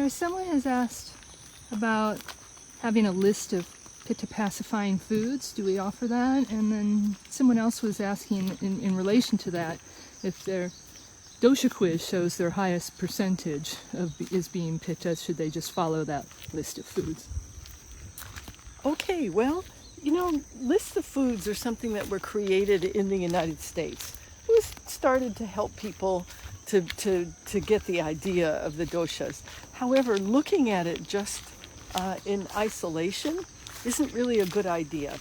someone has asked about having a list of Pitta pacifying foods. Do we offer that? And then someone else was asking in relation to that if their Dosha quiz shows their highest percentage is being Pitta, should they just follow that list of foods? Okay, well, lists of foods are something that were created in the United States. It was started to help people to get the idea of the doshas. However, looking at it just in isolation isn't really a good idea.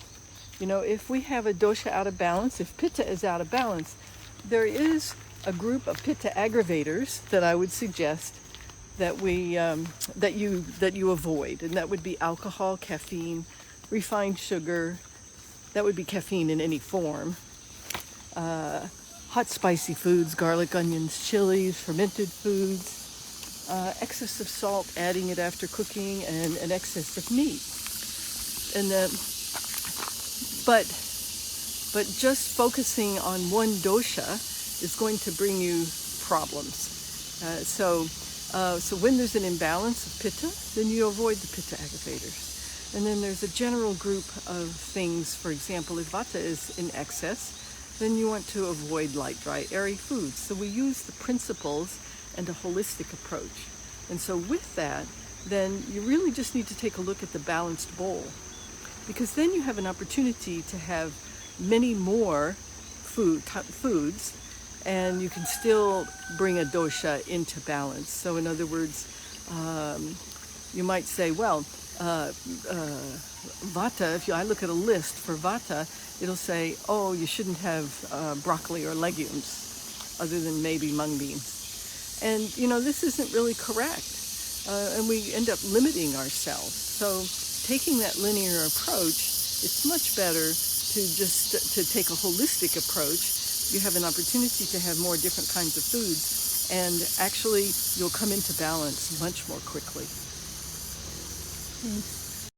If we have a dosha out of balance, if Pitta is out of balance, there is a group of Pitta Aggravators that I would suggest that you avoid, and that would be alcohol, caffeine, refined sugar. That would be caffeine in any form. Hot spicy foods, garlic, onions, chilies, fermented foods, excess of salt, adding it after cooking, and an excess of meat. And but just focusing on one dosha is going to bring you problems. So when there's an imbalance of Pitta, then you avoid the Pitta Aggravators. And then there's a general group of things. For example, if Vata is in excess, then you want to avoid light, dry, airy foods. So we use the principles and a holistic approach. And so with that, then you really just need to take a look at the balanced bowl, because then you have an opportunity to have many more foods, and you can still bring a dosha into balance. So in other words, you might say, well, Vata, if I look at a list for Vata, it'll say, oh, you shouldn't have broccoli or legumes other than maybe mung beans. And, this isn't really correct. And we end up limiting ourselves. So taking that linear approach, it's much better to take a holistic approach. You have an opportunity to have more different kinds of foods, and actually you'll come into balance much more quickly. Thanks.